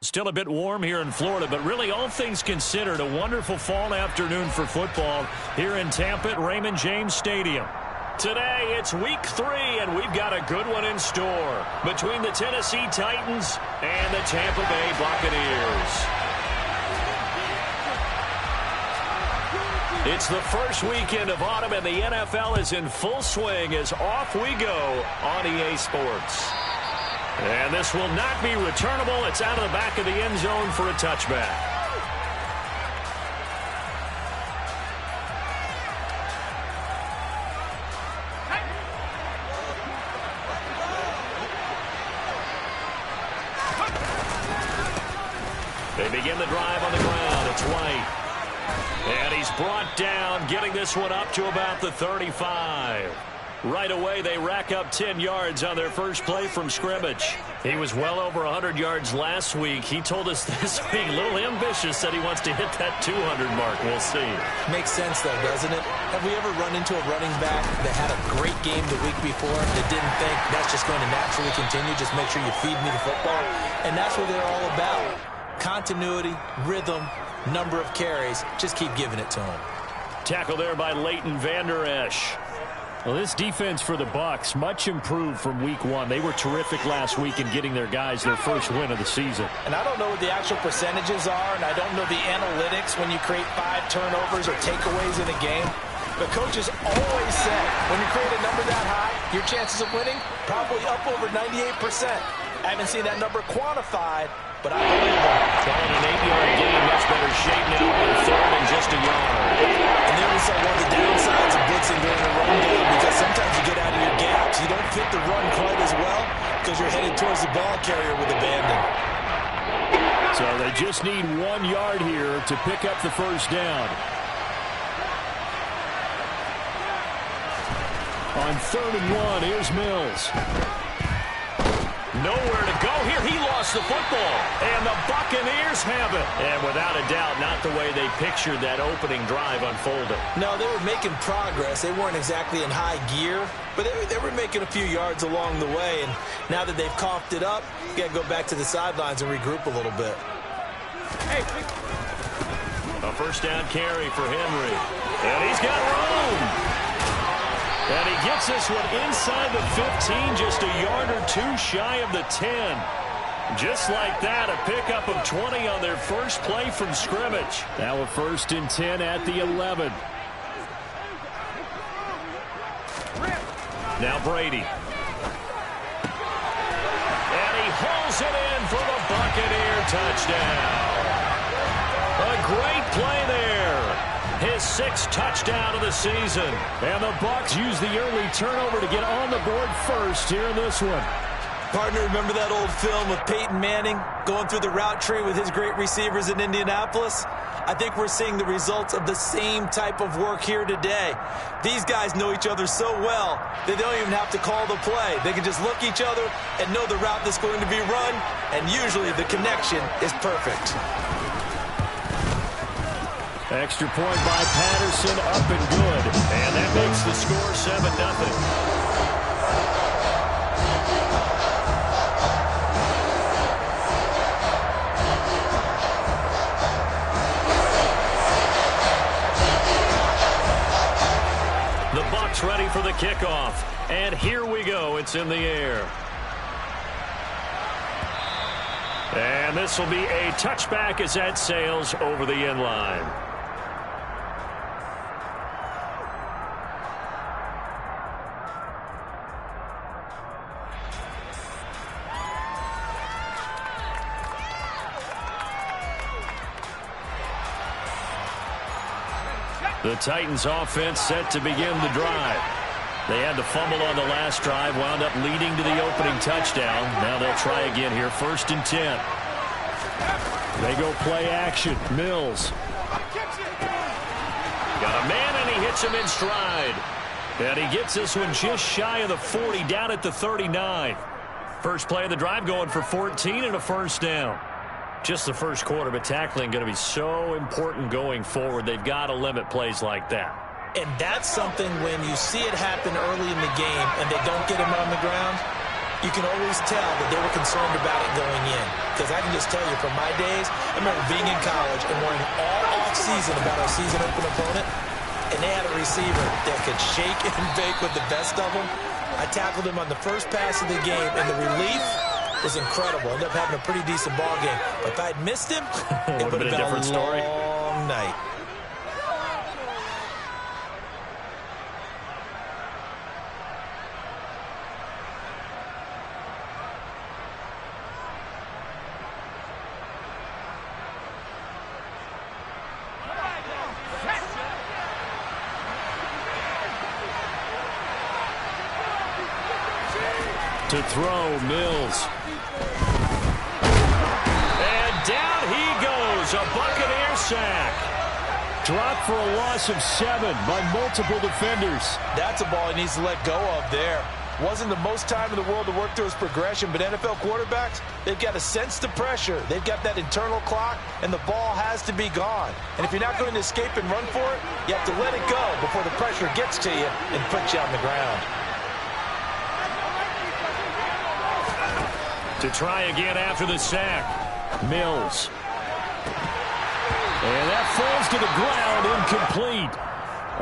Still a bit warm here in Florida, but really all things considered, a wonderful fall afternoon for football here in Tampa at Raymond James Stadium. Today, it's week 3, and we've got a good one in store between the Tennessee Titans and the Tampa Bay Buccaneers. It's the first weekend of autumn, and the NFL is in full swing as off we go on EA Sports. And this will not be returnable. It's out of the back of the end zone for a touchback. They begin the drive on the ground. It's White. And he's brought down, getting this one up to about the 35. Right away, they rack up 10 yards on their first play from scrimmage. He was well over 100 yards last week. He told us this week, a little ambitious, said he wants to hit that 200 mark. We'll see. Makes sense, though, doesn't it? Have we ever run into a running back that had a great game the week before that didn't think that's just going to naturally continue? Just make sure you feed me the football. And that's what they're all about. Continuity, rhythm, number of carries. Just keep giving it to him. Tackle there by Leighton Vander Esch. Well, this defense for the Bucs much improved from week 1. They were terrific last week in getting their guys their first win of the season. And I don't know what the actual percentages are, and I don't know the analytics when you create 5 turnovers or takeaways in a game. But coaches always said, when you create a number that high, your chances of winning probably up over 98%. I haven't seen that number quantified, but I believe them. Calling an 8-yard gain, much better shape now with 3rd and just a yard. And there we saw one of the downsides of blitzing during a run game, because sometimes you get out of your gaps. You don't fit the run quite as well because you're headed towards the ball carrier with abandon. So they just need 1 yard here to pick up the first down. On 3rd and 1, here's Mills. Nowhere to go here. He lost the football. And the Buccaneers have it. And without a doubt, not the way they pictured that opening drive unfolded. No, they were making progress. They weren't exactly in high gear, but they were making a few yards along the way. And now that they've coughed it up, you got to go back to the sidelines and regroup a little bit. A first down carry for Henry. And he's got room. And he gets this one inside the 15, just a yard or 2 shy of the 10. Just like that, a pickup of 20 on their first play from scrimmage. Now a 1st and 10 at the 11. Now Brady. And he hauls it in for the Buccaneer touchdown. A great play there. His 6th touchdown of the season. And the Bucs use the early turnover to get on the board first here in this one. Partner, remember that old film of Peyton Manning going through the route tree with his great receivers in Indianapolis? I think we're seeing the results of the same type of work here today. These guys know each other so well that they don't even have to call the play. They can just look each other and know the route that's going to be run, and usually the connection is perfect. Extra point by Patterson, up and good. And that makes the score 7-0. The Bucs ready for the kickoff. And here we go. It's in the air. And this will be a touchback as that sails over the end line. The Titans offense set to begin the drive. They had the fumble on the last drive, wound up leading to the opening touchdown. Now they'll try again here, 1st and 10. They go play action. Mills. Got a man, and he hits him in stride. And he gets this one just shy of the 40, down at the 39. First play of the drive going for 14 and a first down. Just the first quarter, but tackling going to be so important going forward. They've got to limit plays like that. And that's something when you see it happen early in the game and they don't get him on the ground, you can always tell that they were concerned about it going in. Because I can just tell you from my days, I remember being in college and worrying all off-season about our season open opponent, and they had a receiver that could shake and bake with the best of them. I tackled him on the first pass of the game, and the relief was incredible. Ended up having a pretty decent ball game. But if I had missed him, it would have been a different story. Long night. To throw, Mills. And down he goes, a Buccaneer sack. Dropped for a loss of 7 by multiple defenders. That's a ball he needs to let go of there. Wasn't the most time in the world to work through his progression, but NFL quarterbacks, they've got to sense the pressure. They've got that internal clock, and the ball has to be gone. And if you're not going to escape and run for it, you have to let it go before the pressure gets to you and puts you on the ground. To try again after the sack, Mills. And that falls to the ground, incomplete.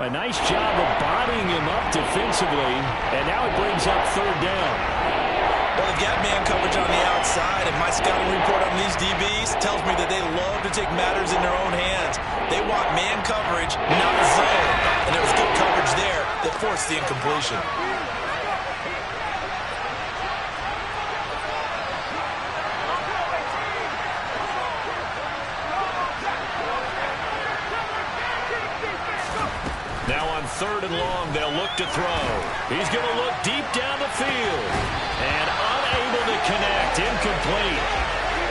A nice job of bodying him up defensively, and now it brings up 3rd down. Well, they've got man coverage on the outside, and my scouting report on these DBs tells me that they love to take matters in their own hands. They want man coverage, not zone. And there was good coverage there that forced the incompletion. Now on 3rd and long, they'll look to throw. He's going to look deep down the field. And unable to connect. Incomplete.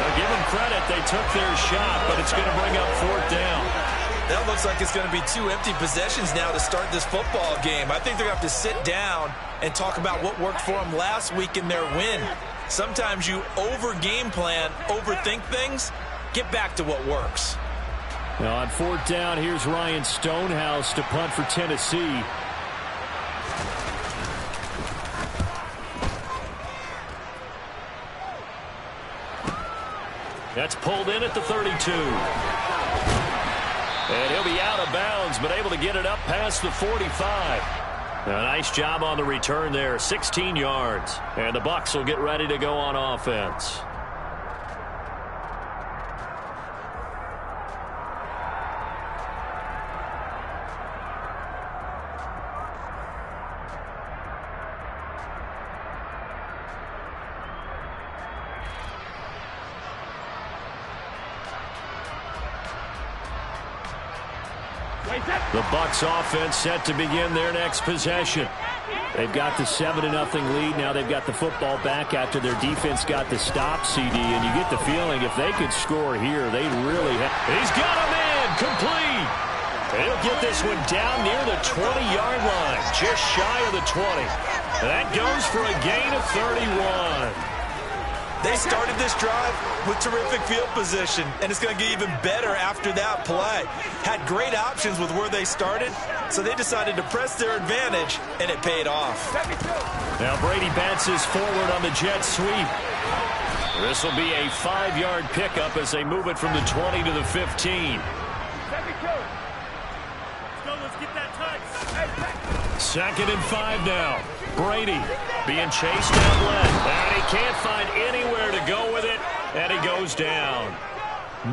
Now give them credit. They took their shot, but it's going to bring up 4th down. That looks like it's going to be 2 empty possessions now to start this football game. I think they're going to have to sit down and talk about what worked for them last week in their win. Sometimes you over-game plan, overthink things. Get back to what works. Now on 4th down, here's Ryan Stonehouse to punt for Tennessee. That's pulled in at the 32. And he'll be out of bounds, but able to get it up past the 45. A nice job on the return there, 16 yards. And the Bucs will get ready to go on offense. The Bucs offense set to begin their next possession. They've got the 7-0 lead. Now they've got the football back after their defense got the stop, CD. And you get the feeling if they could score here, they really have. He's got a man complete. He'll get this one down near the 20-yard line, just shy of the 20. That goes for a gain of 31. They started this drive with terrific field position, and it's going to get even better after that play. Had great options with where they started, so they decided to press their advantage, and it paid off. Now Brady bounces forward on the jet sweep. This will be a 5-yard pickup as they move it from the 20 to the 15. Let's get that touch. 2nd and 5 now. Brady being chased down left. And he can't find anywhere to go with it, and he goes down.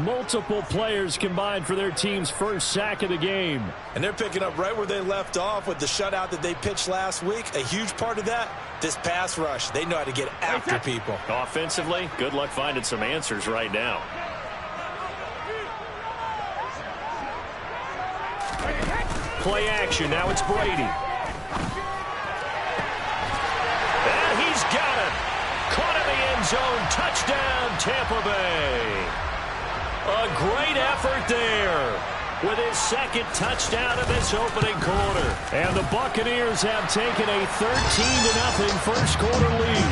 Multiple players combined for their team's first sack of the game. And they're picking up right where they left off with the shutout that they pitched last week. A huge part of that, this pass rush. They know how to get after people. Offensively, good luck finding some answers right now. Play action. Now it's Brady. And he's got it. Caught in the end zone. Touchdown, Tampa Bay. A great effort there with his 2nd touchdown of this opening quarter. And the Buccaneers have taken a 13-0 first quarter lead.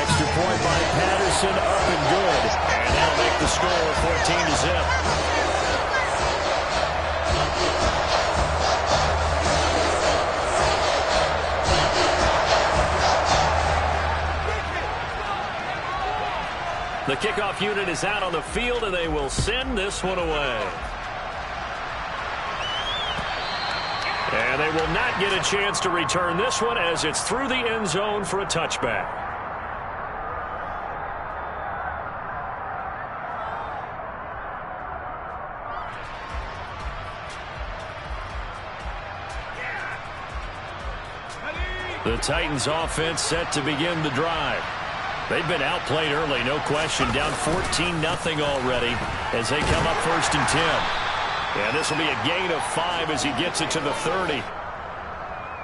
Extra point by Patterson, up and good. And that'll make the score 14-0. The kickoff unit is out on the field, and they will send this one away. And they will not get a chance to return this one as it's through the end zone for a touchback. The Titans offense set to begin the drive. They've been outplayed early, no question. Down 14-0 already as they come up 1st and 10. And this will be a gain of 5 as he gets it to the 30.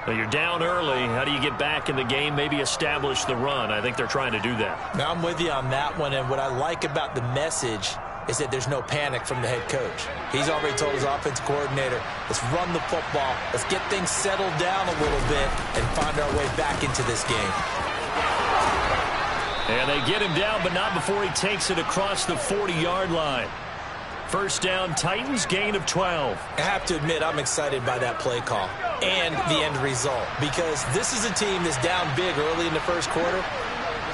Now you're down early. How do you get back in the game? Maybe establish the run. I think they're trying to do that. Now I'm with you on that one, and what I like about the message is that there's no panic from the head coach. He's already told his offensive coordinator, let's run the football, let's get things settled down a little bit and find our way back into this game. And they get him down, but not before he takes it across the 40-yard line. First down, Titans, gain of 12. I have to admit, I'm excited by that play call and the end result, because this is a team that's down big early in the first quarter,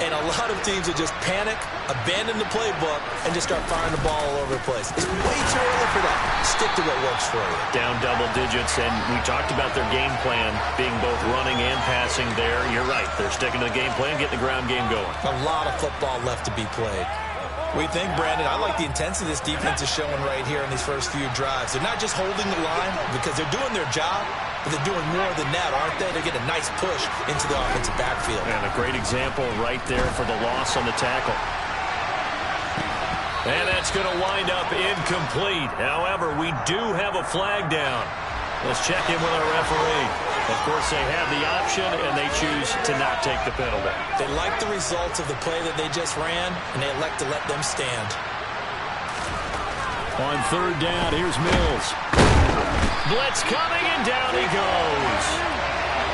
and a lot of teams will just panic, abandon the playbook, and just start firing the ball all over the place. It's way too early for that. Stick to what works for you. Down double digits, and we talked about their game plan being both running and passing there. You're right. They're sticking to the game plan, getting the ground game going. A lot of football left to be played. We think, Brandon, I like the intensity this defense is showing right here in these first few drives. They're not just holding the line because they're doing their job, but they're doing more than that, aren't they? They're getting a nice push into the offensive backfield. And a great example right there for the loss on the tackle. And that's going to wind up incomplete. However, we do have a flag down. Let's check in with our referee. Of course, they have the option, and they choose to not take the penalty. They like the results of the play that they just ran, and they elect to let them stand. On 3rd down, here's Mills. Blitz coming, and down he goes.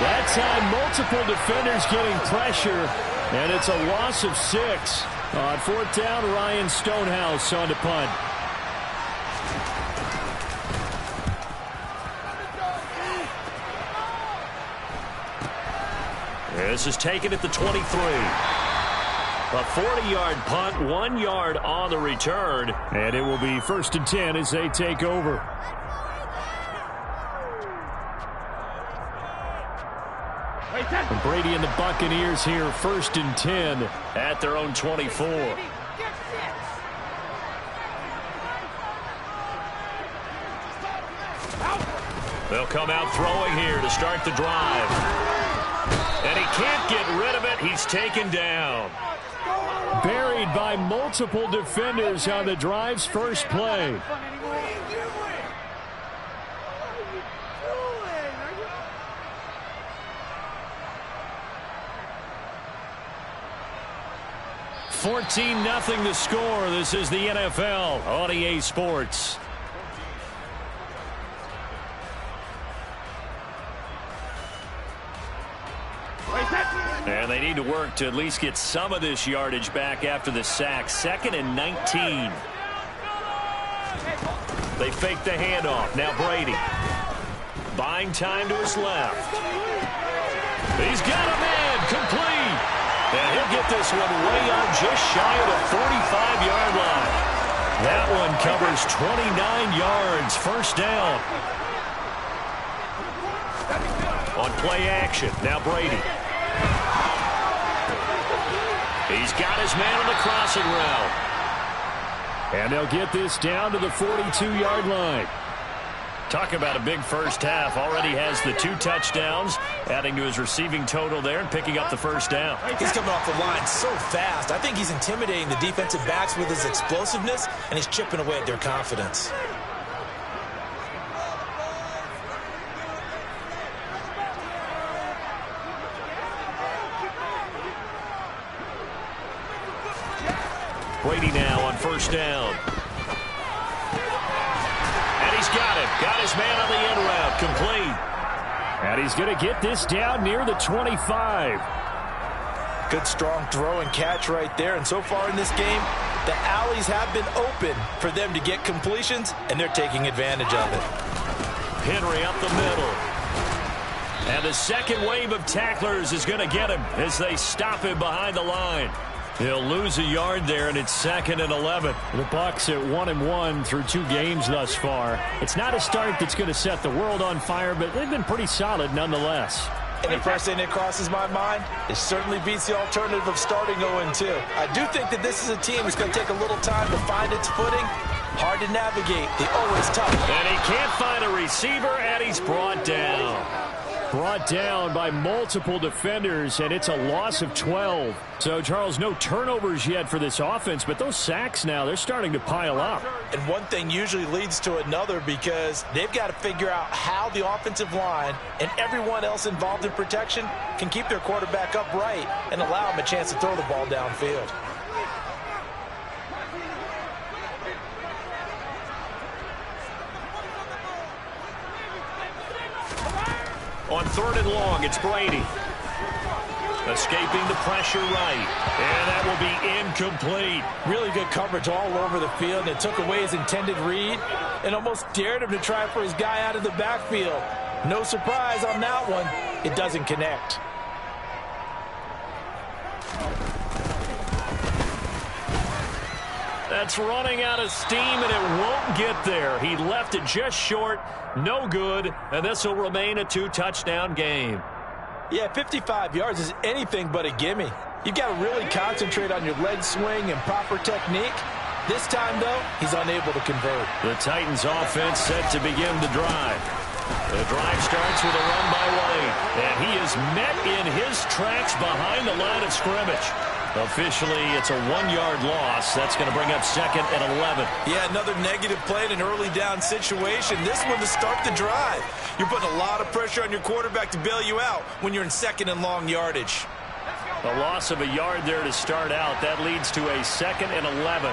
That time, multiple defenders getting pressure, and it's a loss of 6. On 4th down, Ryan Stonehouse on to punt. This is taken at the 23. A 40-yard punt, 1 yard on the return, and it will be 1st and 10 as they take over. Brady and the Buccaneers here, 1st and 10 at their own 24. They'll come out throwing here to start the drive. And he can't get rid of it. He's taken down. Buried by multiple defenders on the drive's first play. $14-0 the score. This is the NFL on EA Sports. And they need to work to at least get some of this yardage back after the sack. 2nd and 19. They fake the handoff. Now Brady. Buying time to his left. He's got a man. Complete. And he'll get this one way up just shy of the 45-yard line. That one covers 29 yards. First down. On play action. Now Brady. He's got his man on the crossing route. And they'll get this down to the 42-yard line. Talk about a big first half. Already has the 2 touchdowns, adding to his receiving total there and picking up the first down. He's coming off the line so fast. I think he's intimidating the defensive backs with his explosiveness, and he's chipping away at their confidence. Brady now on first down. And he's got it. Got his man on the end route. Complete. And he's going to get this down near the 25. Good strong throw and catch right there. And so far in this game, the alleys have been open for them to get completions, and they're taking advantage of it. Henry up the middle. And the second wave of tacklers is going to get him as they stop him behind the line. He'll lose a yard there, and it's 2nd and 11. The Bucs at 1-1 through 2 games thus far. It's not a start that's going to set the world on fire, but they've been pretty solid nonetheless. And the first thing that crosses my mind, it certainly beats the alternative of starting 0-2. I do think that this is a team that's going to take a little time to find its footing. Hard to navigate. They always tough. And he can't find a receiver, and he's brought down. Brought down by multiple defenders, and it's a loss of 12. So, Charles, no turnovers yet for this offense, but those sacks now, they're starting to pile up. And one thing usually leads to another because they've got to figure out how the offensive line and everyone else involved in protection can keep their quarterback upright and allow him a chance to throw the ball downfield. On 3rd and long, it's Brady. Escaping the pressure right. And that will be incomplete. Really good coverage all over the field. And it took away his intended read and almost dared him to try for his guy out of the backfield. No surprise on that one. It doesn't connect. That's running out of steam, and it won't get there. He left it just short. No good, and this will remain a 2-touchdown game. Yeah, 55 yards is anything but a gimme. You've got to really concentrate on your leg swing and proper technique. This time, though, he's unable to convert. The Titans offense set to begin the drive. The drive starts with a run by White, and he is met in his tracks behind the line of scrimmage. Officially, it's a 1-yard loss. That's going to bring up 2nd and 11. Yeah, another negative play in an early down situation. This one to start the drive. You're putting a lot of pressure on your quarterback to bail you out when you're in 2nd and long yardage. A loss of a yard there to start out. That leads to a 2nd and 11.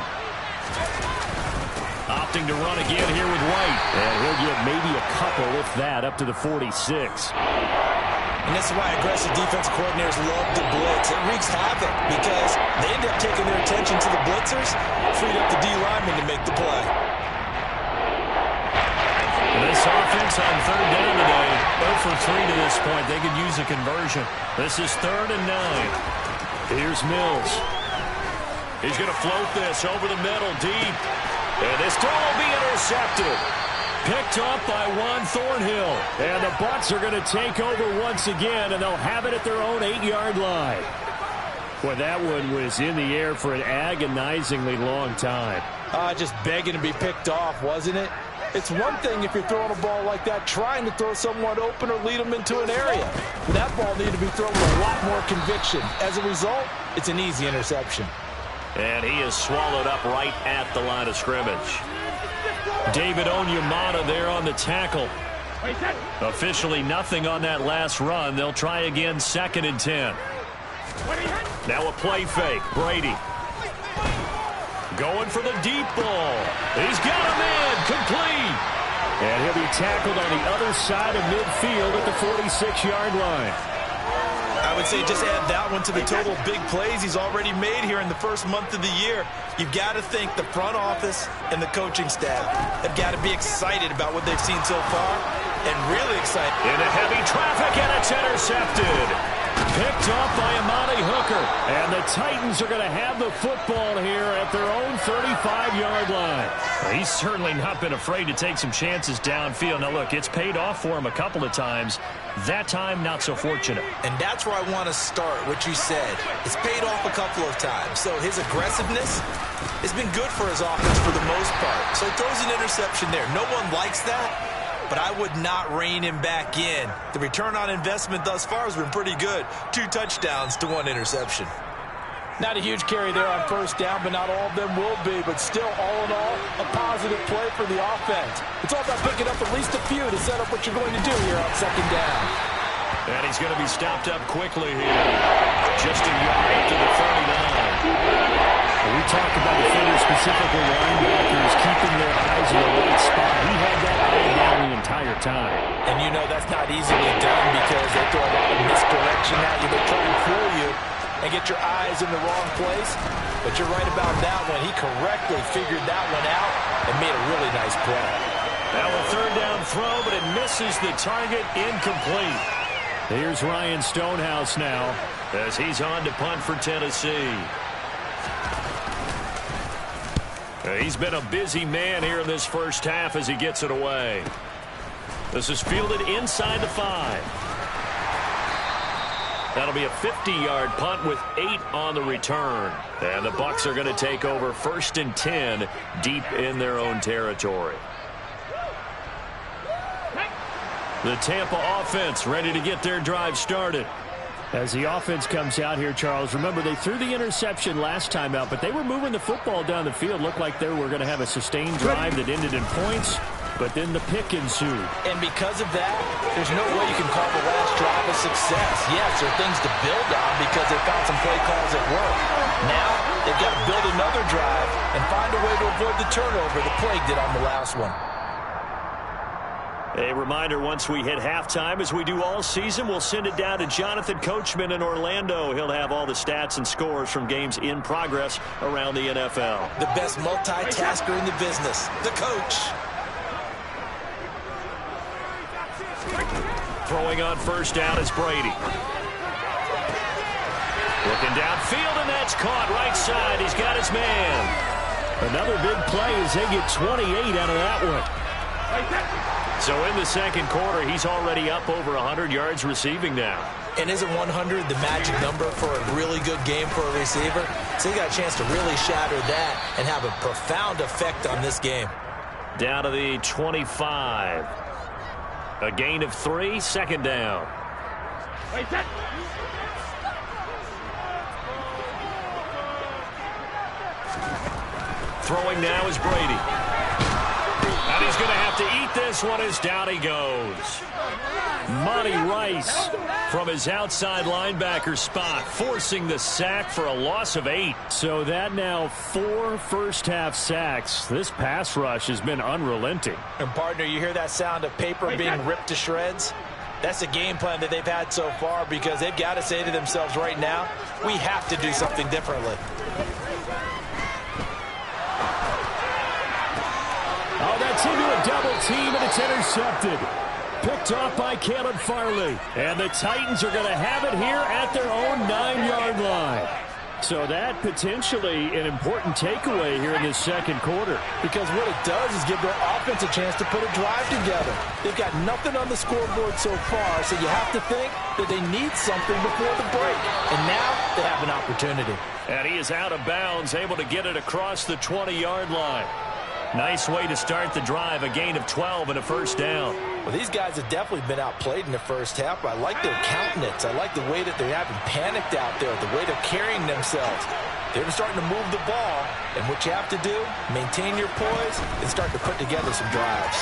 Opting to run again here with White. And he'll get maybe a couple, if that, up to the 46. And this is why aggressive defense coordinators love to blitz. It wreaks havoc because they end up taking their attention to the blitzers, freed up the D lineman to make the play. This offense on 3rd down today, 0 for 3 to this point. They could use a conversion. This is 3rd and 9. Here's Mills. He's going to float this over the middle, deep. And this throw will be intercepted. Picked up by Juan Thornhill. And the Bucs are going to take over once again, and they'll have it at their own 8-yard line. Boy, that one was in the air for an agonizingly long time. Just begging to be picked off, wasn't it? It's one thing if you're throwing a ball like that, trying to throw someone open or lead them into an area. But that ball needed to be thrown with a lot more conviction. As a result, it's an easy interception. And he is swallowed up right at the line of scrimmage. David Onyemata there on the tackle. Officially nothing on that last run. They'll try again, 2nd and 10. Now a play fake. Brady. Going for the deep ball. He's got him in. Complete. And he'll be tackled on the other side of midfield at the 46-yard line. I would say just add that one to the total big plays he's already made here in the first month of the year. You've got to think the front office and the coaching staff have got to be excited about what they've seen so far and really excited. Into heavy traffic, and it's intercepted. Picked off by Amani Hooker. And the Titans are going to have the football here at their own 35-yard line. Well, he's certainly not been afraid to take some chances downfield. Now, look, it's paid off for him a couple of times. That time, not so fortunate. And that's where I want to start, what you said. It's paid off a couple of times. So his aggressiveness has been good for his offense for the most part. So he throws an interception there. No one likes that. But I would not rein him back in. The return on investment thus far has been pretty good. 2 touchdowns to 1 interception. Not a huge carry there on 1st down, but not all of them will be. But still, all in all, a positive play for the offense. It's all about picking up at least a few to set up what you're going to do here on 2nd down. And he's going to be stopped up quickly here. Just a yard to the 39. We talked about defenders, specifically linebackers, keeping their eyes in the right spot. He had that eye down the entire time. And you know that's not easily done because they throw a lot of misdirection at you. They try and fool you and get your eyes in the wrong place. But you're right about that one. He correctly figured that one out and made a really nice play. Now a 3rd down throw, but it misses the target, incomplete. Here's Ryan Stonehouse now as he's on to punt for Tennessee. He's been a busy man here in this first half as he gets it away. This is fielded inside the 5. That'll be a 50-yard punt with 8 on the return. And the Bucs are going to take over 1st and 10 deep in their own territory. The Tampa offense ready to get their drive started. As the offense comes out here, Charles, remember they threw the interception last time out, but they were moving the football down the field. Looked like they were going to have a sustained drive that ended in points, but then the pick ensued. And because of that, there's no way you can call the last drive a success. Yes, there are things to build on because they found some play calls that work. Now, they've got to build another drive and find a way to avoid the turnover the plague did on the last one. A reminder, once we hit halftime, as we do all season, we'll send it down to Jonathan Coachman in Orlando. He'll have all the stats and scores from games in progress around the NFL. The best multitasker in the business, the coach. Throwing on first down is Brady. Looking downfield, and that's caught right side. He's got his man. Another big play as they get 28 out of that one. So in the second quarter, he's already up over 100 yards receiving now. And isn't 100 the magic number for a really good game for a receiver? So he got a chance to really shatter that and have a profound effect on this game. Down to the 25. A gain of 3, second down. Throwing now is Brady. And he's going to have to eat this one as down he goes. Monty Rice from his outside linebacker spot, forcing the sack for a loss of 8. So that now 4 first-half sacks. This pass rush has been unrelenting. And, partner, you hear that sound of paper being ripped to shreds? That's a game plan that they've had so far because they've got to say to themselves right now, we have to do something differently. Oh, that's into a double team, and it's intercepted. Picked off by Caleb Farley. And the Titans are going to have it here at their own 9-yard line. So that potentially an important takeaway here in this second quarter. Because what it does is give their offense a chance to put a drive together. They've got nothing on the scoreboard so far, so you have to think that they need something before the break. And now they have an opportunity. And he is out of bounds, able to get it across the 20-yard line. Nice way to start the drive, a gain of 12 and a first down. Well, these guys have definitely been outplayed in the first half. I like their countenance. I like the way that they're having panicked out there, the way they're carrying themselves. They're starting to move the ball, and what you have to do, maintain your poise and start to put together some drives.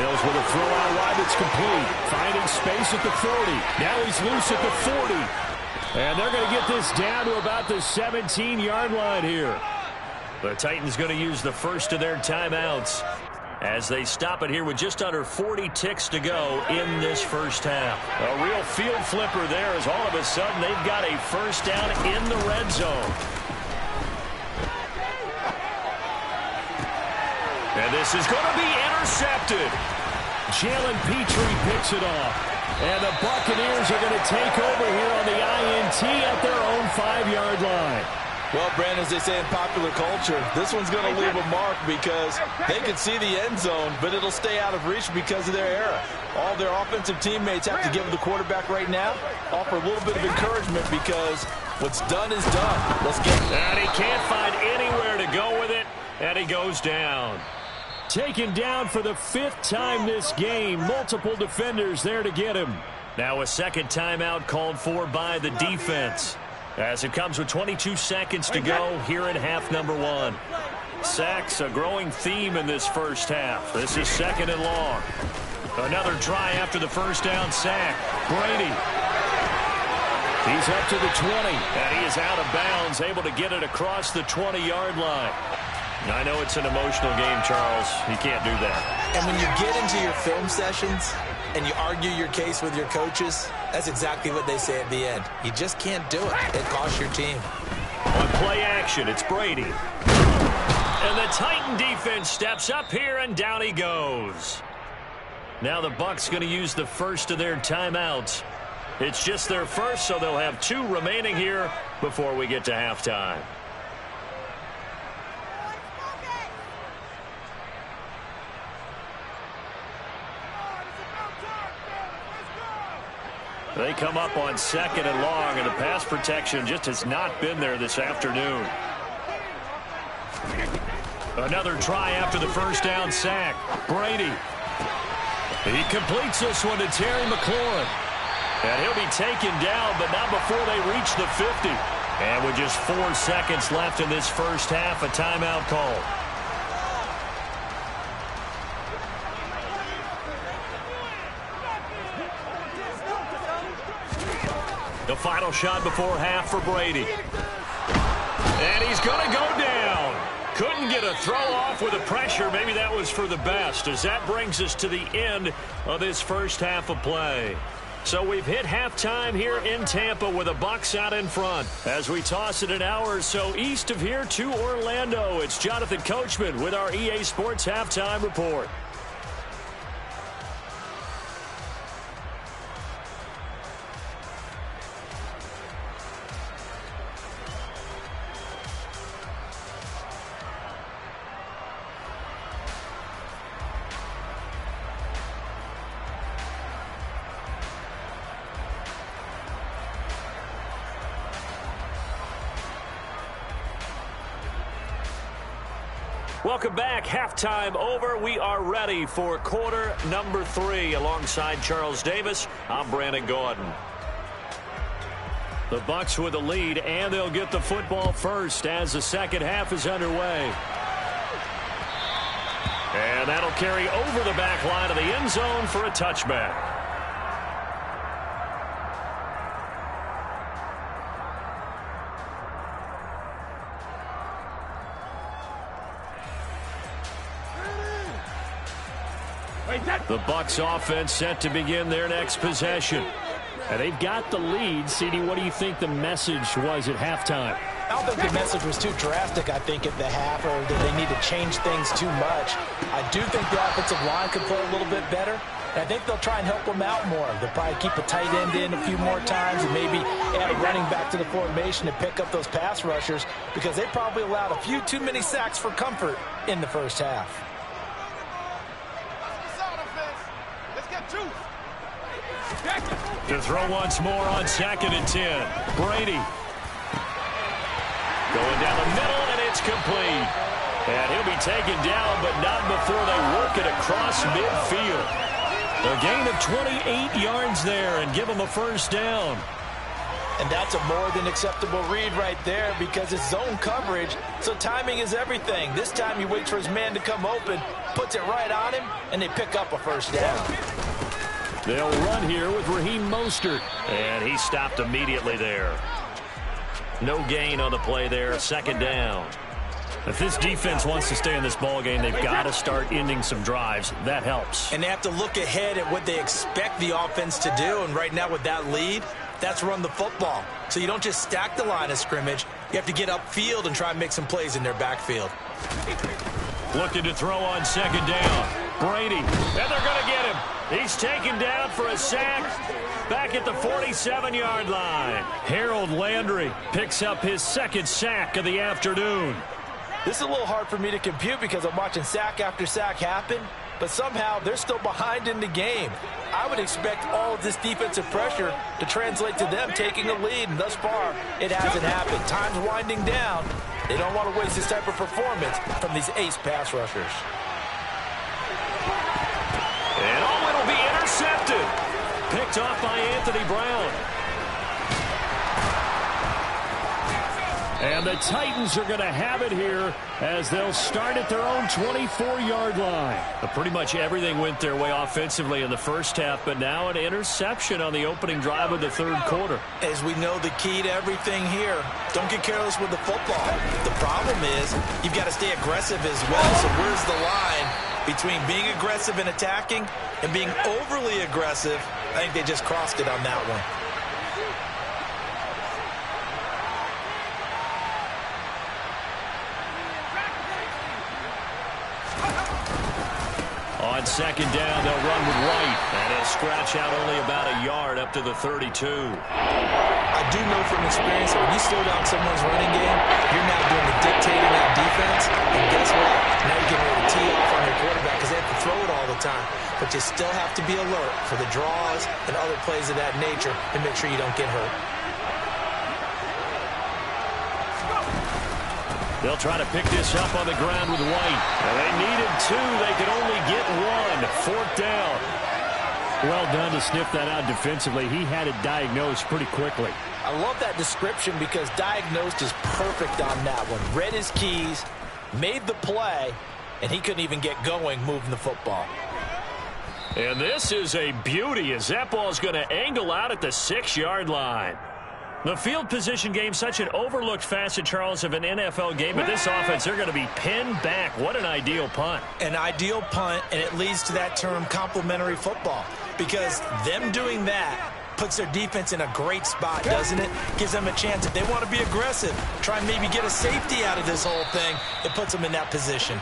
Mills with a throw out wide that's complete. Finding space at the 40. Now he's loose at the 40. And they're going to get this down to about the 17-yard line here. The Titans going to use the first of their timeouts as they stop it here with just under 40 ticks to go in this first half. A real field flipper there as all of a sudden they've got a first down in the red zone. And this is going to be intercepted. Jalen Petrie picks it off. And the Buccaneers are going to take over here on the INT at their own 5-yard line. Well, Brandon, as they say in popular culture, this one's going to leave a mark because they can see the end zone, but it'll stay out of reach because of their error. All their offensive teammates have to give the quarterback right now, offer a little bit of encouragement because what's done is done. Let's get it. And he can't find anywhere to go with it, and he goes down. Taken down for the 5th time this game. Multiple defenders there to get him. Now a second timeout called for by the defense, as it comes with 22 seconds to go here in half number 1. Sacks, a growing theme in this first half. This is second and long. Another try after the first down sack. Brady. He's up to the 20, and he is out of bounds, able to get it across the 20-yard line. I know it's an emotional game, Charles. You can't do that. And when you get into your film sessions and you argue your case with your coaches, that's exactly what they say at the end. You just can't do it. It costs your team. On play action, it's Brady. And the Titan defense steps up here, and down he goes. Now the Bucs going to use the first of their timeouts. It's just their first, so they'll have 2 remaining here before we get to halftime. They come up on 2nd and long, and the pass protection just has not been there this afternoon. Another try after the first down sack. Brady. He completes this one to Terry McLaurin. And he'll be taken down, but not before they reach the 50. And with just 4 seconds left in this first half, a timeout call. The final shot before half for Brady. And he's going to go down. Couldn't get a throw off with the pressure. Maybe that was for the best, as that brings us to the end of this first half of play. So we've hit halftime here in Tampa with the Bucs out in front. As we toss it an hour or so east of here to Orlando, it's Jonathan Coachman with our EA Sports Halftime Report. Welcome back. Halftime over. We are ready for quarter number 3. Alongside Charles Davis, I'm Brandon Gordon. The Bucs with the lead, and they'll get the football first as the second half is underway. And that'll carry over the back line of the end zone for a touchback. The Bucs offense set to begin their next possession. And they've got the lead. CD, what do you think the message was at halftime? I don't think the message was too drastic, I think, at the half, or that they need to change things too much. I do think the offensive line could play a little bit better. And I think they'll try and help them out more. They'll probably keep a tight end in a few more times and maybe add a running back to the formation to pick up those pass rushers, because they probably allowed a few too many sacks for comfort in the first half. To throw once more on 2nd and 10. Brady. Going down the middle, and it's complete. And he'll be taken down, but not before they work it across midfield. A gain of 28 yards there and give him a first down. And that's a more than acceptable read right there, because it's zone coverage, so timing is everything. This time he waits for his man to come open, puts it right on him, and they pick up a first down. They'll run here with Raheem Mostert. And he stopped immediately there. No gain on the play there. Second down. If this defense wants to stay in this ballgame, they've got to start ending some drives. That helps. And they have to look ahead at what they expect the offense to do. And right now with that lead, that's run the football. So you don't just stack the line of scrimmage. You have to get upfield and try and make some plays in their backfield. Looking to throw on 2nd down. Brady. And they're going to get him. He's taken down for a sack back at the 47-yard line. Harold Landry picks up his 2nd sack of the afternoon. This is a little hard for me to compute because I'm watching sack after sack happen, but somehow they're still behind in the game. I would expect all of this defensive pressure to translate to them taking a lead, and thus far it hasn't happened. Time's winding down. They don't want to waste this type of performance from these ace pass rushers. And it'll be intercepted. Picked off by Anthony Brown. And the Titans are going to have it here as they'll start at their own 24-yard line. Pretty much everything went their way offensively in the first half, but now an interception on the opening drive of the third quarter. As we know, the key to everything here, don't get careless with the football. The problem is you've got to stay aggressive as well. So where's the line between being aggressive and attacking and being overly aggressive? I think they just crossed it on that one. On On second down, they'll run with White. And he'll scratch out only about a yard up to the 32. I do know from experience that when you slow down someone's running game, you're now doing the dictating on defense. And guess what? Now you're getting ready to tee off on your quarterback because they have to throw it all the time. But you still have to be alert for the draws and other plays of that nature and make sure you don't get hurt. They'll try to pick this up on the ground with White. And they needed two. They could only get one. Fourth down. Well done to sniff that out defensively. He had it diagnosed pretty quickly. I love that description because diagnosed is perfect on that one. Read his keys, made the play, and he couldn't even get going moving the football. And this is a beauty as that ball's going to angle out at the 6-yard line. The field position game, such an overlooked facet, Charles, of an NFL game. But this offense, they're going to be pinned back. What an ideal punt. An ideal punt, and it leads to that term complementary football. Because them doing that puts their defense in a great spot, doesn't it? Gives them a chance. If they want to be aggressive, try and maybe get a safety out of this whole thing, it puts them in that position.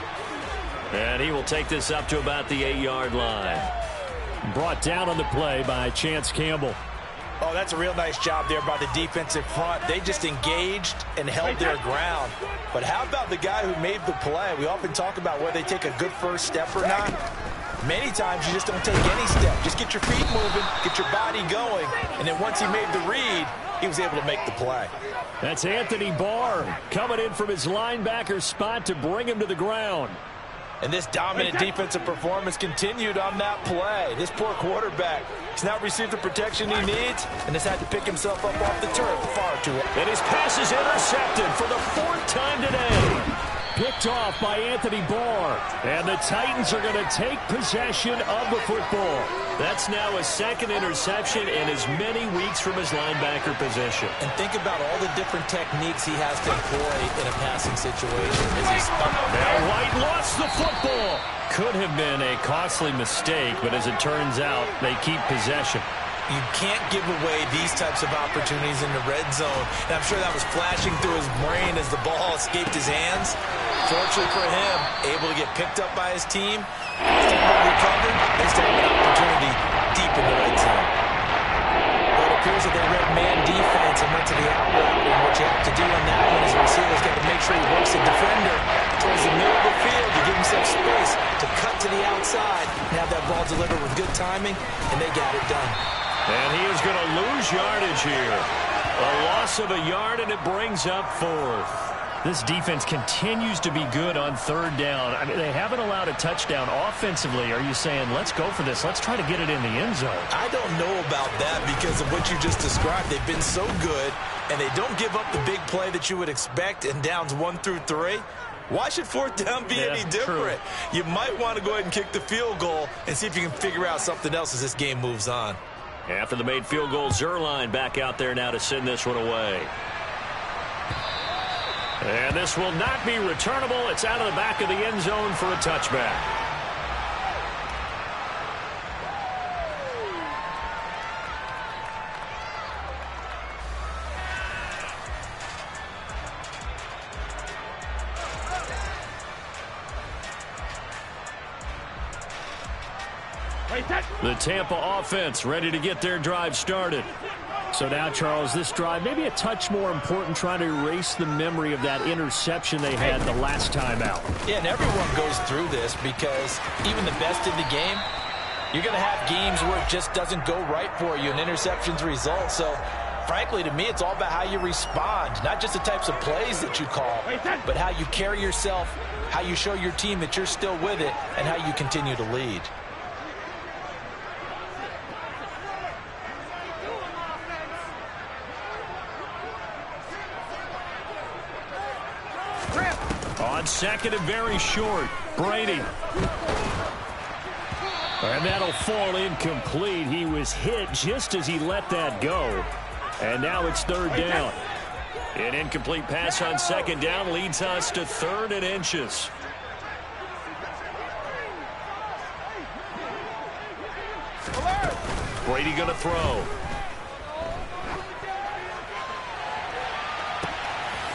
And he will take this up to about the 8-yard line. Brought down on the play by Chance Campbell. Oh, that's a real nice job there by the defensive front. They just engaged and held their ground. But how about the guy who made the play? We often talk about whether they take a good first step or not. Many times you just don't take any step. Just get your feet moving, get your body going, and then once he made the read, he was able to make the play. That's Anthony Barr coming in from his linebacker spot to bring him to the ground. And this dominant defensive performance continued on that play. This poor quarterback has not received the protection he needs and has had to pick himself up off the turf far too often. And his pass is intercepted for the 4th time today. Picked off by Anthony Barr. And the Titans are going to take possession of the football. That's now a 2nd interception in as many weeks from his linebacker position. And think about all the different techniques he has to employ in a passing situation as he's now White lost the football. Could have been a costly mistake, but as it turns out, they keep possession. You can't give away these types of opportunities in the red zone. And I'm sure that was flashing through his brain as the ball escaped his hands. Fortunately for him, able to get picked up by his team, recovered, they still have an opportunity deep in the red zone. Well, it appears that they read man defense and went to the out route. And what you have to do on that one is the receiver's got to make sure he works the defender towards the middle of the field to give himself space to cut to the outside and have that ball delivered with good timing, and they got it done. And he is going to lose yardage here. A loss of a yard, and it brings up 4th. This defense continues to be good on 3rd down. I mean, they haven't allowed a touchdown offensively. Are you saying, let's go for this? Let's try to get it in the end zone. I don't know about that because of what you just described. They've been so good, and they don't give up the big play that you would expect in downs 1 through 3. Why should 4th down be any different? True. You might want to go ahead and kick the field goal and see if you can figure out something else as this game moves on. After the made field goal, Zerline back out there now to send this one away. And this will not be returnable. It's out of the back of the end zone for a touchback. The Tampa offense ready to get their drive started. So now, Charles, this drive maybe a touch more important, trying to erase the memory of that interception they had the last time out. Yeah, and everyone goes through this because even the best in the game, you're going to have games where it just doesn't go right for you, and interceptions result. So, frankly, to me, it's all about how you respond, not just the types of plays that you call, but how you carry yourself, how you show your team that you're still with it, and how you continue to lead. On 2nd and very short, Brady. And that'll fall incomplete. He was hit just as he let that go. And now it's 3rd down. An incomplete pass on 2nd down leads us to 3rd and inches. Brady going to throw.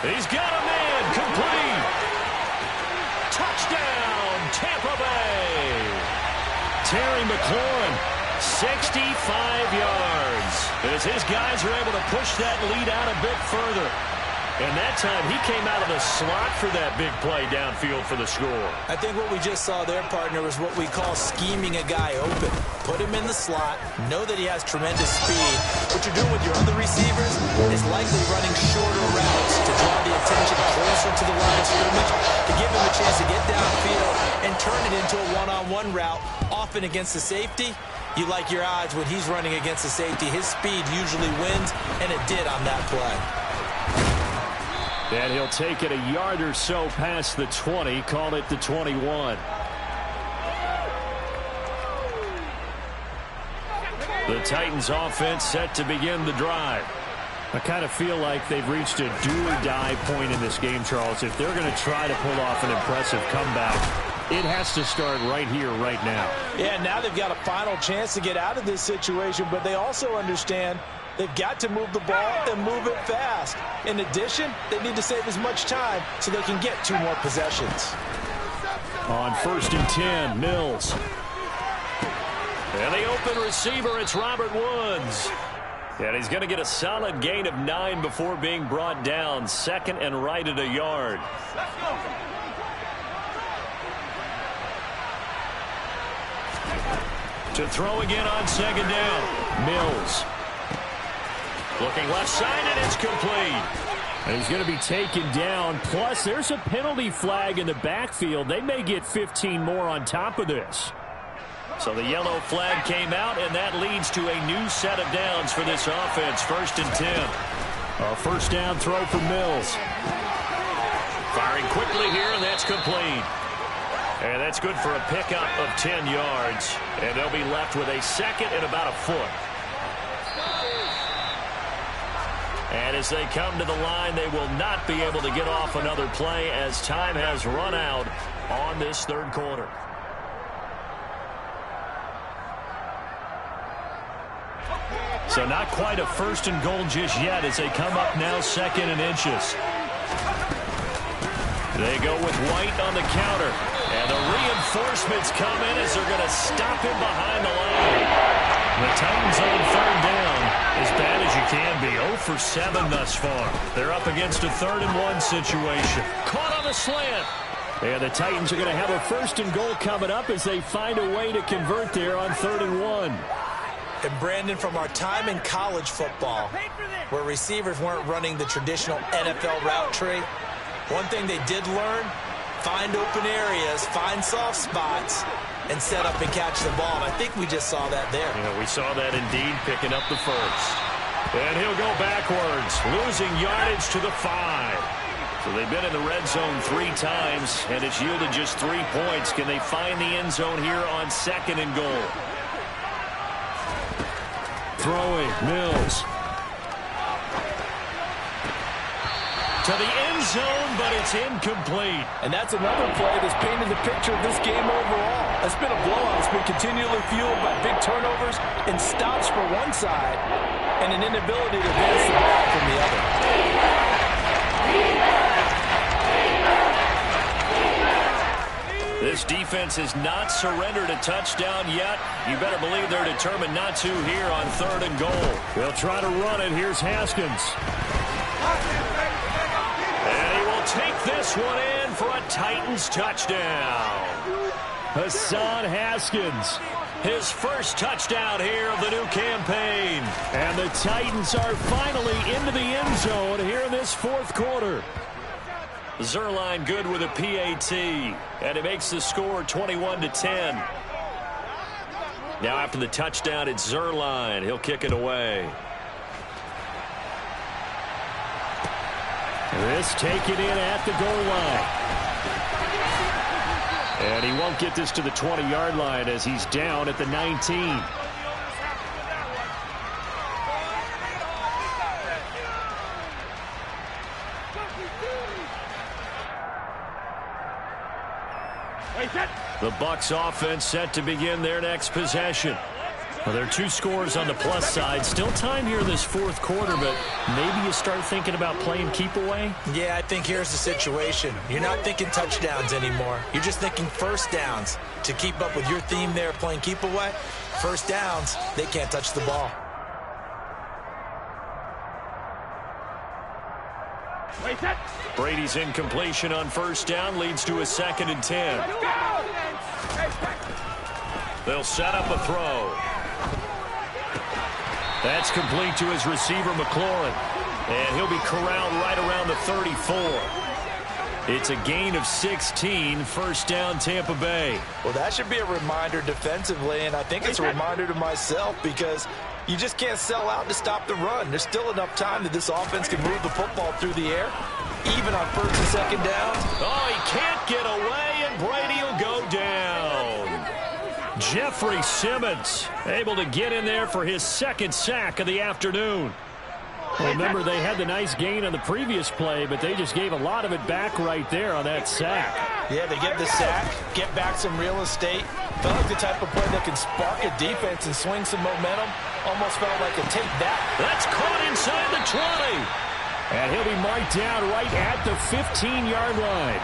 He's got a man, complete. Touchdown, Tampa Bay. Terry McLaurin, 65 yards. As his guys are able to push that lead out a bit further. And that time, he came out of the slot for that big play downfield for the score. I think what we just saw there, partner, was what we call scheming a guy open. Put him in the slot, know that he has tremendous speed. What you're doing with your other receivers is likely running shorter routes to draw the attention closer to the line of scrimmage, to give him a chance to get downfield and turn it into a one-on-one route, often against the safety. You like your odds when he's running against the safety. His speed usually wins, and it did on that play. And he'll take it a yard or so past the 20, call it the 21. The Titans offense set to begin the drive. I kind of feel like they've reached a do-or-die point in this game, Charles. If they're going to try to pull off an impressive comeback, it has to start right here, right now. Yeah, now they've got a final chance to get out of this situation, but they also understand they've got to move the ball and move it fast. In addition, they need to save as much time so they can get 2 more possessions. On 1st and 10, Mills. And the open receiver, it's Robert Woods. And he's going to get a solid gain of 9 before being brought down. 2nd and right at a yard. To throw again on 2nd down. Mills. Looking left side, and it's complete. And he's going to be taken down. Plus, there's a penalty flag in the backfield. They may get 15 more on top of this. So the yellow flag came out, and that leads to a new set of downs for this offense. 1st and 10. A 1st down throw for Mills. Firing quickly here, and that's complete. And that's good for a pickup of 10 yards. And they'll be left with a 2nd and about a foot. And as they come to the line, they will not be able to get off another play as time has run out on this 3rd quarter. So not quite a 1st and goal just yet as they come up now 2nd and inches. They go with White on the counter. And the reinforcements come in as they're going to stop him behind the line. The Titans on 3rd down, as bad as you can be. 0 for 7 thus far. They're up against a 3rd and 1 situation. Caught on the slant. And the Titans are going to have a 1st and goal coming up as they find a way to convert there on 3rd and 1. And Brandon, from our time in college football, where receivers weren't running the traditional NFL route tree, one thing they did learn, find open areas, find soft spots, and set up and catch the ball. And I think we just saw that there. Yeah, we saw that indeed, picking up the 1st. And he'll go backwards, losing yardage to the 5. So they've been in the red zone 3 times, and it's yielded just 3 points. Can they find the end zone here on 2nd and goal? Throwing, Mills. To the end zone, but it's incomplete. And that's another play that's painted the picture of this game overall. It's been a blowout. It's been continually fueled by big turnovers and stops for one side and an inability to advance the ball from the other. This defense has not surrendered a touchdown yet. You better believe they're determined not to here on 3rd and goal. They'll try to run it. Here's Haskins. And he will take this one in for a Titans touchdown. Hassan Haskins. His 1st touchdown here of the new campaign. And the Titans are finally into the end zone here in this 4th quarter. Zuerlein good with a PAT. And it makes the score 21-10. Now after the touchdown, it's Zuerlein. He'll kick it away. This taken in at the goal line. And he won't get this to the 20-yard line as he's down at the 19. The Bucs offense set to begin their next possession. Well, there are two scores on the plus side. Still time here in this fourth quarter, but maybe you start thinking about playing keep away? Yeah, I think here's the situation. You're not thinking touchdowns anymore. You're just thinking first downs. To keep up with your theme there, playing keep away, first downs, they can't touch the ball. Brady's incompletion on first down leads to a 2nd and 10. They'll set up a throw. That's complete to his receiver, McLaurin. And he'll be corralled right around the 34. It's a gain of 16, first down Tampa Bay. Well, that should be a reminder defensively, and I think it's a reminder to myself because you just can't sell out to stop the run. There's still enough time that this offense can move the football through the air, even on first and second downs. Oh, he can't get away, and Brady will go down. Jeffrey Simmons able to get in there for his 2nd sack of the afternoon. Remember, they had the nice gain on the previous play, but they just gave a lot of it back right there on that sack. Yeah, they get the sack, get back some real estate. Felt like the type of play that can spark a defense and swing some momentum. Almost felt like a take that. That's caught inside the 20. And he'll be marked down right at the 15-yard line.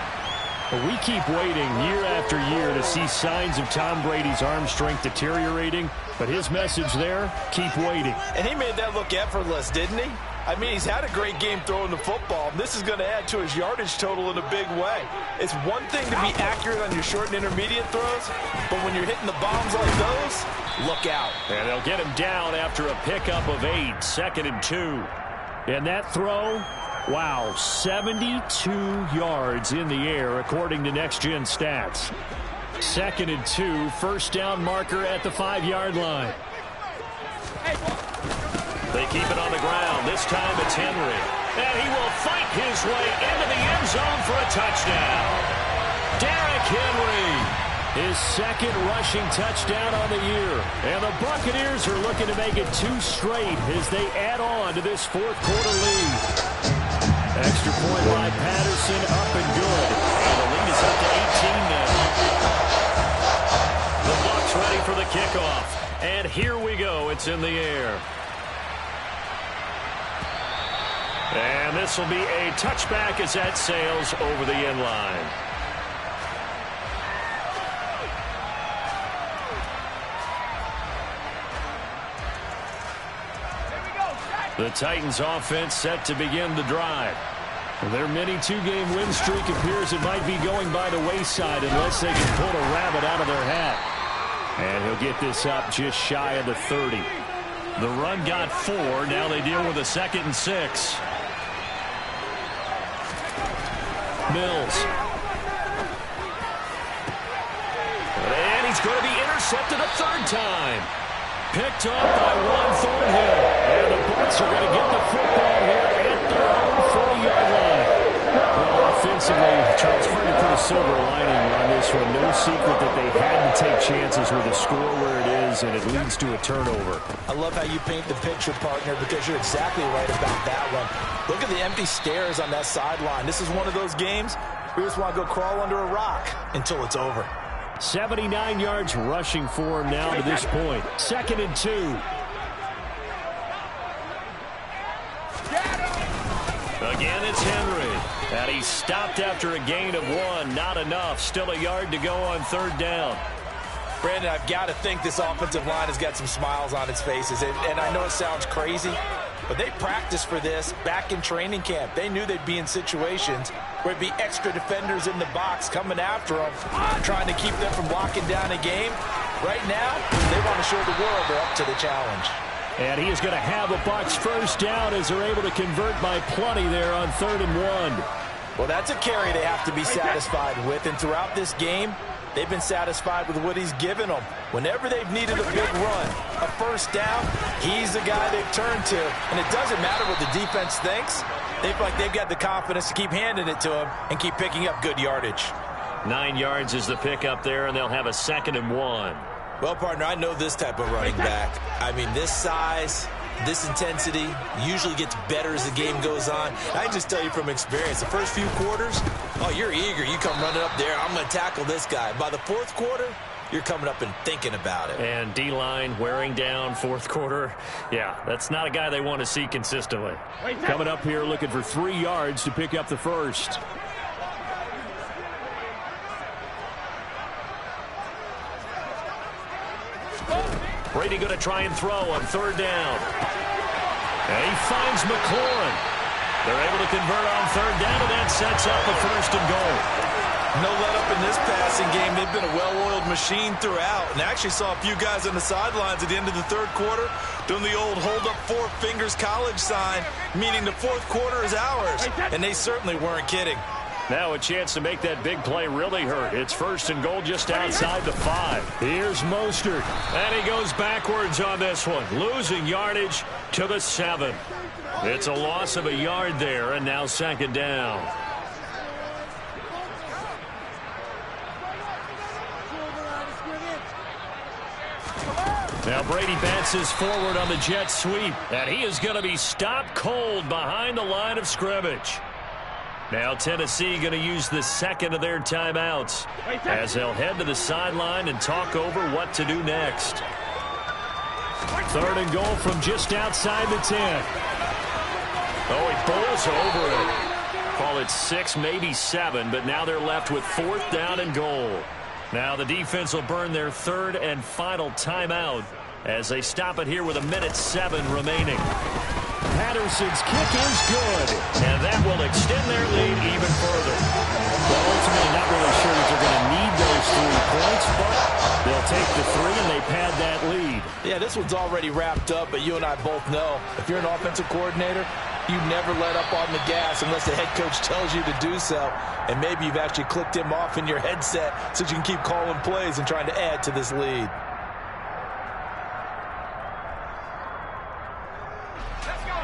We keep waiting year after year to see signs of Tom Brady's arm strength deteriorating, but his message there, keep waiting. And he made that look effortless, didn't he? I mean, he's had a great game throwing the football. This is going to add to his yardage total in a big way. It's one thing to be accurate on your short and intermediate throws, but when you're hitting the bombs like those, look out. And they'll get him down after a pickup of 8, 2nd and 2. And that throw, wow, 72 yards in the air, according to Next Gen Stats. 2nd and 2, first down marker at the 5-yard line. They keep it on the ground. This time it's Henry. And he will fight his way into the end zone for a touchdown. Derrick Henry. His 2nd rushing touchdown on the year. And the Buccaneers are looking to make it 2 straight as they add on to this fourth quarter lead. Extra point by Patterson, up and good. And the lead is up to 18 now. The Bucs ready for the kickoff. And here we go. It's in the air. And this will be a touchback as that sails over the end line. The Titans offense set to begin the drive. Their mini 2-game win streak appears it might be going by the wayside unless they can pull a rabbit out of their hat. And he'll get this up just shy of the 30. The run got 4. Now they deal with a 2nd and 6. Mills. And he's going to be intercepted a 3rd time. Picked up by Juan Thornhill. And the Bucs are going to get the football here at their own 40-yard line. Well, offensively, Charles, trying to put a silver lining on this one. No secret that they had to take chances with a score where it is, and it leads to a turnover. I love how you paint the picture, partner, because you're exactly right about that one. Look at the empty stares on that sideline. This is one of those games where you just want to go crawl under a rock until it's over. 79 yards rushing for him now to this point. 2nd and 2. Again, it's Henry. And he stopped after a gain of 1. Not enough. Still a yard to go on 3rd down. Brandon, I've got to think this offensive line has got some smiles on its faces. And I know it sounds crazy, but they practiced for this back in training camp. They knew they'd be in situations where it'd be extra defenders in the box coming after them, trying to keep them from locking down a game. Right now, they want to show the world they're up to the challenge. And he is going to have a Bucs first down as they're able to convert by plenty there on 3rd and 1. Well, that's a carry they have to be satisfied with. And throughout this game, they've been satisfied with what he's given them. Whenever they've needed a big run, a first down, he's the guy they've turned to. And it doesn't matter what the defense thinks. They feel like they've got the confidence to keep handing it to him and keep picking up good yardage. 9 yards is the pickup there, and they'll have a 2nd and 1. Well, partner, I know this type of running back. I mean, this size, this intensity usually gets better as the game goes on. I can just tell you from experience, the first few quarters, oh, you're eager. You come running up there, I'm going to tackle this guy. By the 4th quarter, you're coming up and thinking about it. And D-line wearing down fourth quarter. Yeah, that's not a guy they want to see consistently. Coming up here looking for 3 yards to pick up the first. Brady going to try and throw on third down. And he finds McLaurin. They're able to convert on third down, and that sets up a first and goal. No let-up in this passing game. They've been a well-oiled machine throughout. And I actually saw a few guys on the sidelines at the end of the third quarter doing the old hold-up 4 fingers college sign, meaning the fourth quarter is ours. And they certainly weren't kidding. Now a chance to make that big play really hurt. It's first and goal just outside the 5. Here's Mostert. And he goes backwards on this one, losing yardage to the 7. It's a loss of a yard there, and now second down. Now Brady bounces forward on the jet sweep, and he is going to be stopped cold behind the line of scrimmage. Now Tennessee going to use the second of their timeouts as they'll head to the sideline and talk over what to do next. Third and goal from just outside the 10. Oh, he bowls over it. Call it 6, maybe 7, but now they're left with fourth down and goal. Now the defense will burn their third and final timeout as they stop it here with 1:07 remaining. Patterson's kick is good. And that will extend their lead even further. Well, ultimately not really sure that they're going to need those 3 points, but they'll take the 3 and they pad that lead. Yeah, this one's already wrapped up, but you and I both know if you're an offensive coordinator, you never let up on the gas unless the head coach tells you to do so. And maybe you've actually clicked him off in your headset so you can keep calling plays and trying to add to this lead.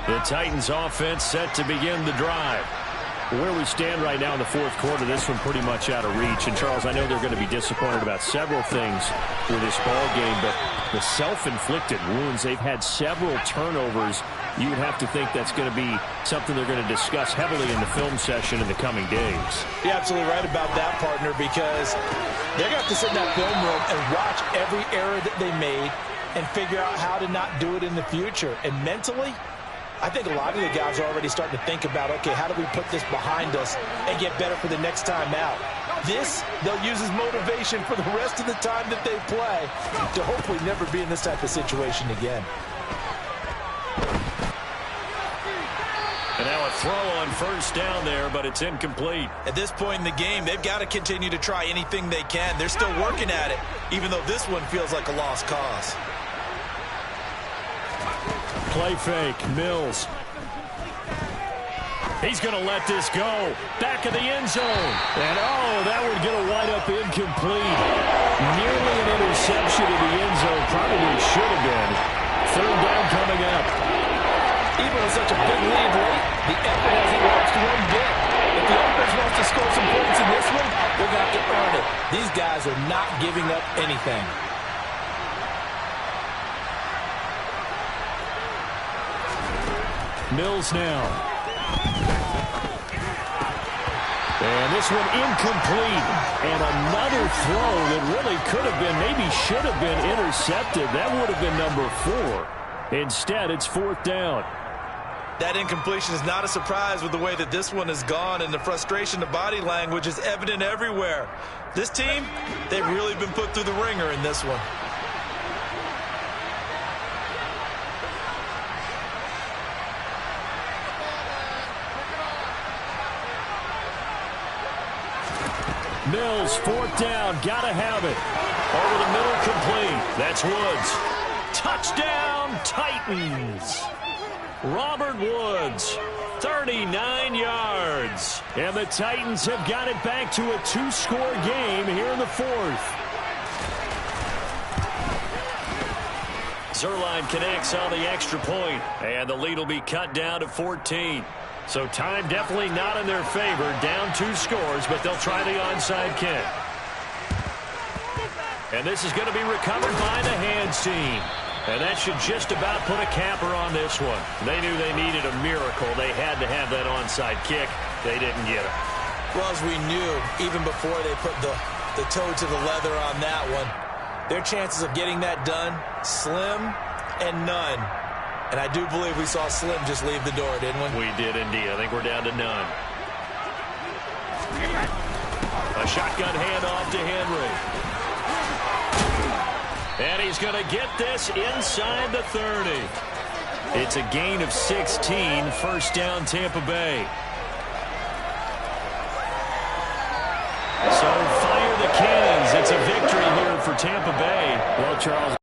The Titans offense set to begin the drive. Where we stand right now in the fourth quarter, this one pretty much out of reach. And, Charles, I know they're going to be disappointed about several things with this ball game, but the self-inflicted wounds, they've had several turnovers. You would have to think that's going to be something they're going to discuss heavily in the film session in the coming days. You're absolutely right about that, partner, because they're going to have to sit in that film room and watch every error that they made and figure out how to not do it in the future. And mentally, I think a lot of the guys are already starting to think about, okay, how do we put this behind us and get better for the next time out? This, they'll use as motivation for the rest of the time that they play to hopefully never be in this type of situation again. And now a throw on first down there, but it's incomplete. At this point in the game, they've got to continue to try anything they can. They're still working at it, even though this one feels like a lost cause. Play fake, Mills. He's going to let this go. Back of the end zone. And, oh, that would get a wind up incomplete. Nearly an interception in the end zone. Probably should have been. Third down coming up. Even with such a big lead late, the effort hasn't lost one bit. If the offense wants to score some points in this one, they're going to have to earn it. These guys are not giving up anything. Mills now. And this one incomplete. And another throw that really could have been, maybe should have been intercepted. That would have been number 4. Instead, it's fourth down. That incompletion is not a surprise with the way that this one has gone, and the frustration, the body language is evident everywhere. This team, they've really been put through the ringer in this one. Mills, fourth down, gotta have it. Over the middle, complete. That's Woods. Touchdown, Titans. Robert Woods, 39 yards. And the Titans have got it back to a 2-score game here in the fourth. Zerline connects on the extra point, and the lead will be cut down to 14. So time definitely not in their favor. Down 2 scores, but they'll try the onside kick. And this is going to be recovered by the hands team. And that should just about put a capper on this one. They knew they needed a miracle. They had to have that onside kick. They didn't get it. Well, as we knew, even before they put the toe to the leather on that one, their chances of getting that done, slim and none. And I do believe we saw Slim just leave the door, didn't we? We did indeed. I think we're down to none. A shotgun handoff to Henry. And he's going to get this inside the 30. It's a gain of 16, first down Tampa Bay. So fire the cannons. It's a victory here for Tampa Bay. Well, Charles,